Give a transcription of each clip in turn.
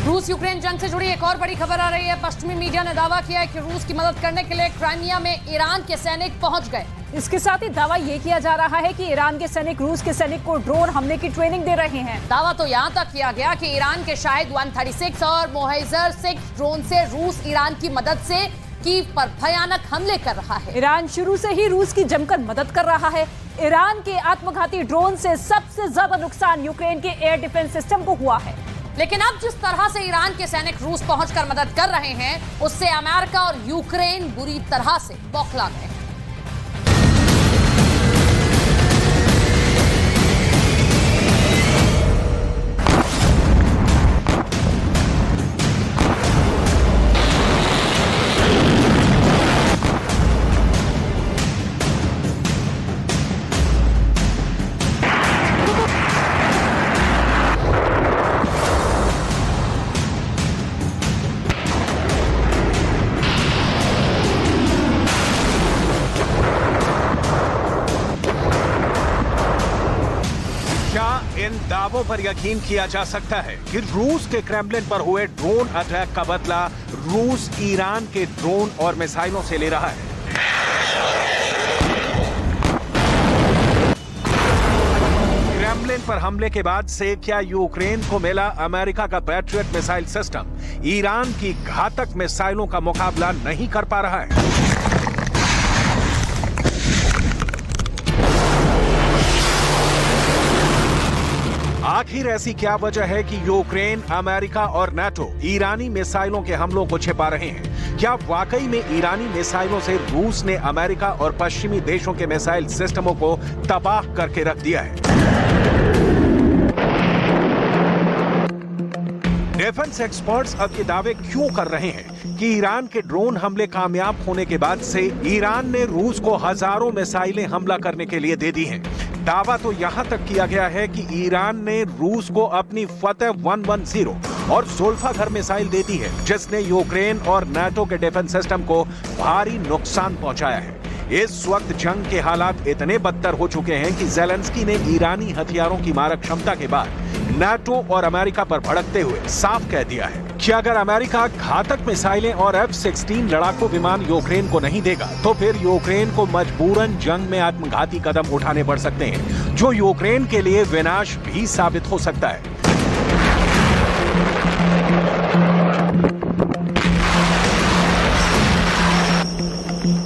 रूस यूक्रेन जंग से जुड़ी एक और बड़ी खबर आ रही है। पश्चिमी मीडिया ने दावा किया है कि रूस की मदद करने के लिए क्राइमिया में ईरान के सैनिक पहुंच गए। इसके साथ ही दावा ये किया जा रहा है कि ईरान के सैनिक रूस के सैनिक को ड्रोन हमले की ट्रेनिंग दे रहे हैं। दावा तो यहां तक किया गया कि ईरान के शायद 136 और मोहेजर 6 ड्रोन से रूस ईरान की मदद से कीव पर भयानक हमले कर रहा है। ईरान शुरू से ही रूस की जमकर मदद कर रहा है। ईरान के आत्मघाती ड्रोन से सबसे ज्यादा नुकसान यूक्रेन के एयर डिफेंस सिस्टम को हुआ है। लेकिन अब जिस तरह से ईरान के सैनिक रूस पहुंचकर मदद कर रहे हैं, उससे अमेरिका और यूक्रेन बुरी तरह से बौखला गए। इन दावों पर यकीन किया जा सकता है कि रूस के क्रेमलिन पर हुए ड्रोन अटैक का बदला रूस ईरान के ड्रोन और मिसाइलों से ले रहा है। क्रेमलिन पर हमले के बाद से क्या यूक्रेन को मिला अमेरिका का पैट्रियट मिसाइल सिस्टम ईरान की घातक मिसाइलों का मुकाबला नहीं कर पा रहा है? आखिर ऐसी क्या वजह है कि यूक्रेन, अमेरिका और नाटो ईरानी मिसाइलों के हमलों को छिपा रहे हैं? क्या वाकई में ईरानी मिसाइलों से रूस ने अमेरिका और पश्चिमी देशों के मिसाइल सिस्टमों को तबाह करके रख दिया है? डिफेंस एक्सपर्ट्स अब ये दावे क्यों कर रहे हैं कि ईरान के ड्रोन हमले कामयाब होने के बाद से ईरान ने रूस को हजारों मिसाइलें हमला करने के लिए दे दी हैं? दावा तो यहां तक किया गया है कि ईरान ने रूस को अपनी फतेह 110 और जुल्फागर मिसाइल दे दी है, जिसने यूक्रेन और नाटो के डिफेंस सिस्टम को भारी नुकसान पहुंचाया है। इस वक्त जंग के हालात इतने बदतर हो चुके हैं कि ज़ेलेंस्की ने ईरानी हथियारों की मारक क्षमता के बाद नाटो और अमेरिका पर भड़कते हुए साफ कह दिया है कि अगर अमेरिका घातक मिसाइलें और F-16 लड़ाकू विमान यूक्रेन को नहीं देगा तो फिर यूक्रेन को मजबूरन जंग में आत्मघाती कदम उठाने पड़ सकते हैं, जो यूक्रेन के लिए विनाश भी साबित हो सकता है।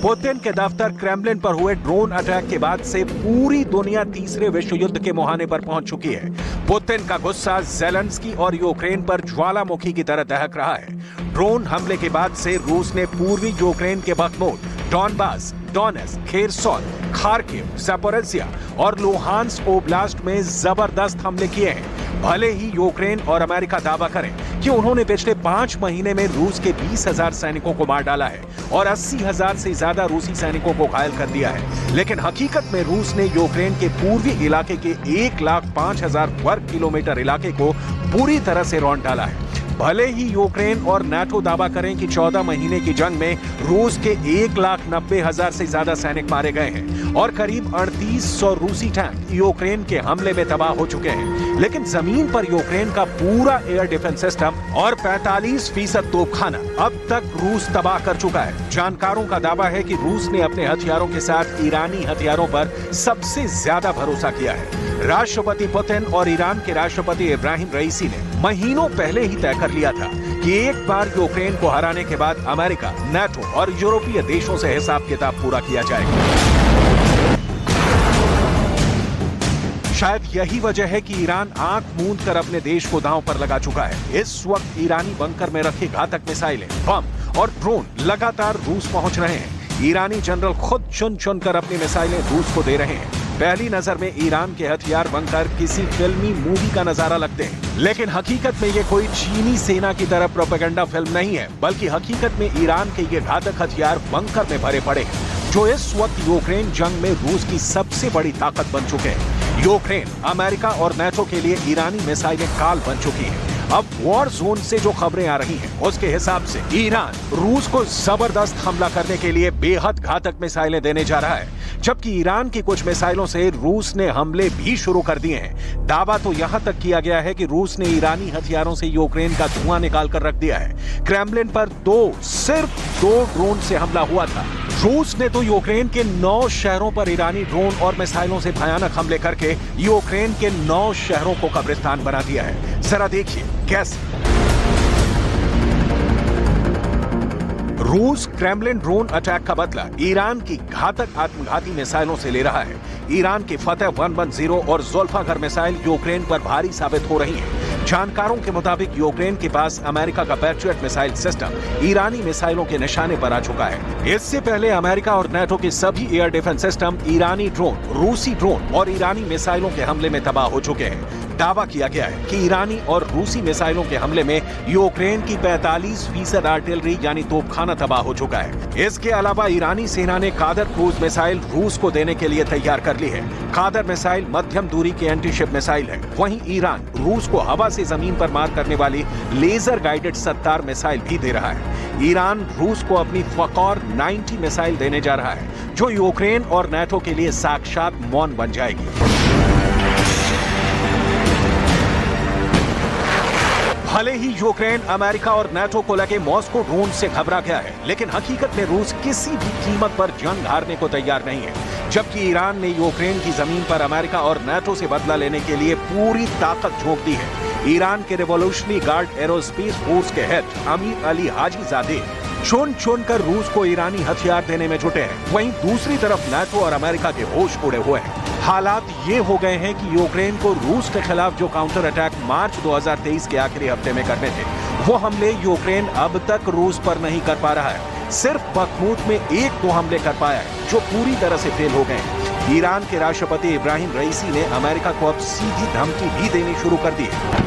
पुतिन के दफ्तर क्रेमलिन पर हुए ड्रोन अटैक के बाद से पूरी दुनिया तीसरे विश्व युद्ध के मुहाने पर पहुंच चुकी है। पुतिन का गुस्सा ज़ेलेंस्की और यूक्रेन पर ज्वालामुखी की तरह दहक रहा है। ड्रोन हमले के बाद से रूस ने पूर्वी यूक्रेन के बख्मूट, Donbas, Donetsk, Kherson, Kharkiv, Zaporizhzhia और लुहांस्क ओब्लास्ट में जबरदस्त हमले किए हैं। भले ही यूक्रेन और अमेरिका दावा करें कि उन्होंने पिछले 5 महीने में रूस के 20,000 सैनिकों को मार डाला है और 80,000 से ज्यादा रूसी सैनिकों को घायल कर दिया है, लेकिन हकीकत में रूस ने यूक्रेन के पूर्वी इलाके के 1,05,000 वर्ग किलोमीटर इलाके को पूरी तरह से रौंद डाला है। भले ही यूक्रेन और नाटो दावा करें कि 14 महीने की जंग में रूस के 1,90,000 से ज्यादा सैनिक मारे गए हैं और करीब 3,800 रूसी टैंक यूक्रेन के हमले में तबाह हो चुके हैं, लेकिन जमीन पर यूक्रेन का पूरा एयर डिफेंस सिस्टम और 45% तोपखाना अब तक रूस तबाह कर चुका है। जानकारों का दावा है कि रूस ने अपने हथियारों के साथ ईरानी हथियारों पर सबसे ज्यादा भरोसा किया है। राष्ट्रपति पुतिन और ईरान के राष्ट्रपति इब्राहिम रईसी ने महीनों पहले ही तय कर लिया था कि एक बार यूक्रेन को हराने के बाद अमेरिका, नाटो और यूरोपीय देशों से हिसाब किताब पूरा किया जाएगा। शायद यही वजह है कि ईरान आंख मूंद कर अपने देश को दांव पर लगा चुका है। इस वक्त ईरानी बंकर में रखी घातक मिसाइलें, बम और ड्रोन लगातार रूस पहुंच रहे हैं। ईरानी जनरल खुद चुन चुन कर अपनी मिसाइलें रूस को दे रहे हैं। पहली नजर में ईरान के हथियार बनकर किसी फिल्मी मूवी का नजारा लगते हैं, लेकिन हकीकत में ये कोई चीनी सेना की तरह प्रोपेगेंडा फिल्म नहीं है, बल्कि हकीकत में ईरान के ये घातक हथियार बंकर में भरे पड़े हैं, जो इस वक्त यूक्रेन जंग में रूस की सबसे बड़ी ताकत बन चुके हैं। यूक्रेन, अमेरिका और नाटो के लिए ईरानी मिसाइलें काल बन चुकी हैं। अब वॉर जोन से जो खबरें आ रही हैं, उसके हिसाब से ईरान रूस को जबरदस्त हमला करने के लिए बेहद घातक मिसाइलें देने जा रहा है। जबकि ईरान की कुछ मिसाइलों से रूस ने हमले भी शुरू कर दिए हैं। दावा तो यहां तक किया गया है कि रूस ने ईरानी हथियारों से यूक्रेन का धुआं निकाल कर रख दिया है। क्रेमलिन पर सिर्फ दो ड्रोन से हमला हुआ था। रूस ने तो यूक्रेन के 9 शहरों पर ईरानी ड्रोन और मिसाइलों से भयानक हमले करके यूक्रेन के 9 शहरों को कब्रिस्तान बना दिया है। जरा देखिए कैसे। रूस क्रेमलिन ड्रोन अटैक का बदला ईरान की घातक आत्मघाती मिसाइलों से ले रहा है। ईरान की फतेह 110 और ज़ुल्फ़ाकार मिसाइल यूक्रेन पर भारी साबित हो रही है। जानकारों के मुताबिक यूक्रेन के पास अमेरिका का पैट्रियट मिसाइल सिस्टम ईरानी मिसाइलों के निशाने पर आ चुका है। इससे पहले अमेरिका और नेटो के सभी एयर डिफेंस सिस्टम ईरानी ड्रोन, रूसी ड्रोन और ईरानी मिसाइलों के हमले में तबाह हो चुके हैं। दावा किया गया है कि ईरानी और रूसी मिसाइलों के हमले में यूक्रेन की 45% आर्टिलरी यानी तोपखाना तबाह हो चुका है। इसके अलावा ईरानी सेना ने कादर क्रूज मिसाइल रूस को देने के लिए तैयार कर ली है। कादर मिसाइल मध्यम दूरी की एंटीशिप मिसाइल है। वहीं ईरान रूस को हवा से जमीन पर मार करने वाली लेजर गाइडेड सत्तार मिसाइल भी दे रहा है। ईरान रूस को अपनी फ़क़ौर 90 मिसाइल देने जा रहा है, जो यूक्रेन और नेटो के लिए साक्षात मौन बन जाएगी। भले ही यूक्रेन अमेरिका और नेटो को लगे मॉस्को ड्रोन से घबरा गया है, लेकिन हकीकत में रूस किसी भी कीमत पर जंग हारने को तैयार नहीं है। जबकि ईरान ने यूक्रेन की जमीन पर अमेरिका और नेटो से बदला लेने के लिए पूरी ताकत झोंक दी है। ईरान के रिवॉल्यूशनरी गार्ड एरोस्पेस फोर्स के हेड अमीर अली हाजीजादे चुन कर रूस को ईरानी हथियार देने में जुटे हैं। वहीं दूसरी तरफ नेटो और अमेरिका के होश उड़े हुए हैं। हालात ये हो गए हैं कि यूक्रेन को रूस के खिलाफ जो काउंटर अटैक मार्च 2023 के आखिरी हफ्ते में करने थे, वो हमले यूक्रेन अब तक रूस पर नहीं कर पा रहा है। सिर्फ बखमूत में 1-2 हमले कर पाया है, जो पूरी तरह से फेल हो गए हैं। ईरान के राष्ट्रपति इब्राहिम रईसी ने अमेरिका को अब सीधी धमकी भी देनी शुरू कर दी है।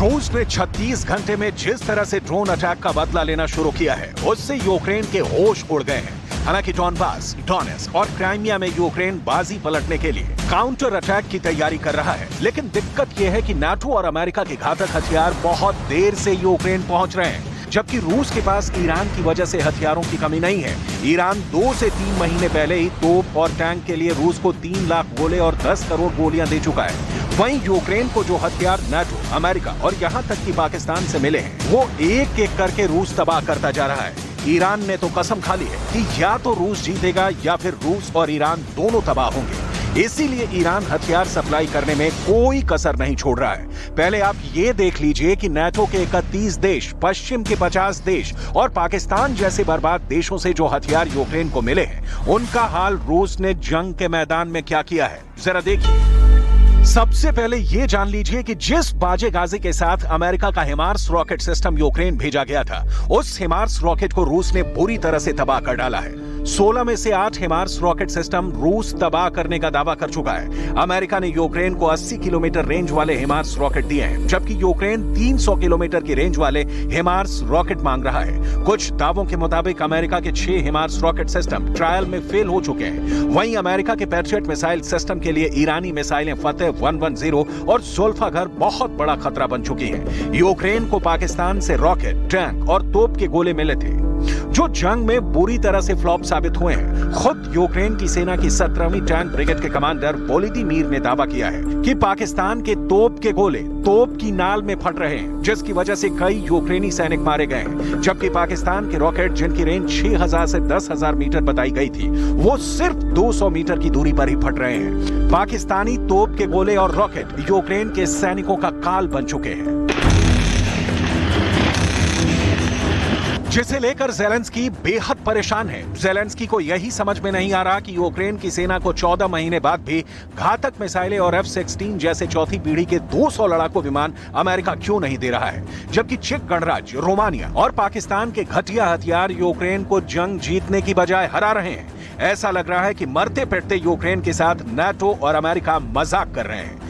रूस ने 36 घंटे में जिस तरह से ड्रोन अटैक का बदला लेना शुरू किया है, उससे यूक्रेन के होश उड़ गए हैं। हालांकि डॉनबास, डोनेट्स्क और क्राइमिया में यूक्रेन बाजी पलटने के लिए काउंटर अटैक की तैयारी कर रहा है, लेकिन दिक्कत यह है कि नाटो और अमेरिका के घातक हथियार बहुत देर से यूक्रेन पहुंच रहे हैं, जबकि रूस के पास ईरान की वजह से हथियारों की कमी नहीं है। ईरान 2 से 3 महीने पहले ही तोप और टैंक के लिए रूस को 3 लाख गोले और 10 करोड़ गोलियां दे चुका है। वहीं यूक्रेन को जो हथियार नाटो, अमेरिका और यहां तक कि पाकिस्तान से मिले हैं, वो एक एक करके रूस तबाह करता जा रहा है। ईरान ने तो कसम खा ली है कि या तो रूस जीतेगा या फिर रूस और ईरान दोनों तबाह होंगे। इसीलिए ईरान हथियार सप्लाई करने में कोई कसर नहीं छोड़ रहा है। पहले आप ये देख लीजिए कि नाटो के 31 देश, पश्चिम के 50 देश और पाकिस्तान जैसे बर्बाद देशों से जो हथियार यूक्रेन को मिले हैं, उनका हाल रूस ने जंग के मैदान में क्या किया है, जरा देखिए। सबसे पहले ये जान लीजिए कि जिस बाजे गाजी के साथ अमेरिका का हिमार्स रॉकेट सिस्टम यूक्रेन भेजा गया था, उस हिमार्स रॉकेट को रूस ने बुरी तरह से तबाह कर डाला है। 16 में से 8 हिमार्स रॉकेट सिस्टम रूस तबाह करने का दावा कर चुका है। अमेरिका ने यूक्रेन को 80 किलोमीटर रेंज वाले हिमार्स रॉकेट दिए हैं, जबकि यूक्रेन 300 किलोमीटर की रेंज वाले हिमार्स रॉकेट मांग रहा है। कुछ दावों के मुताबिक अमेरिका के 6 हिमार्स रॉकेट सिस्टम ट्रायल में फेल हो चुके हैं। वहीं अमेरिका के पैट्रियट मिसाइल सिस्टम के लिए ईरानी मिसाइलें फतेह 110 और ज़ुल्फ़ाकार बहुत बड़ा खतरा बन चुकी हैं। यूक्रेन को पाकिस्तान से रॉकेट, टैंक और तोप के गोले मिले थे, जो जंग में बुरी तरह से फ्लॉप साबित हुए हैं। खुद यूक्रेन की सेना की 17वीं टैंक ब्रिगेड के कमांडर वोलोदिमीर ने दावा किया है कि पाकिस्तान के तोप के गोले तोप की नाल में फट रहे हैं, जिसकी वजह से कई यूक्रेनी सैनिक मारे गए हैं। जबकि पाकिस्तान के रॉकेट, जिनकी रेंज 6000 से 10,000 मीटर बताई गई थी, वो सिर्फ 200 मीटर की दूरी पर ही फट रहे हैं। पाकिस्तानी तोप के गोले और रॉकेट यूक्रेन के सैनिकों का काल बन चुके हैं, जिसे लेकर ज़ेलेंस्की बेहद परेशान है। ज़ेलेंस्की को यही समझ में नहीं आ रहा कि यूक्रेन की सेना को 14 महीने बाद भी घातक मिसाइलें और F-16 जैसे चौथी पीढ़ी के 200 लड़ाकू विमान अमेरिका क्यों नहीं दे रहा है, जबकि चेक गणराज्य, रोमानिया और पाकिस्तान के घटिया हथियार यूक्रेन को जंग जीतने की बजाय हरा रहे हैं। ऐसा लग रहा है कि मरते पिटते यूक्रेन के साथ नाटो और अमेरिका मजाक कर रहे हैं।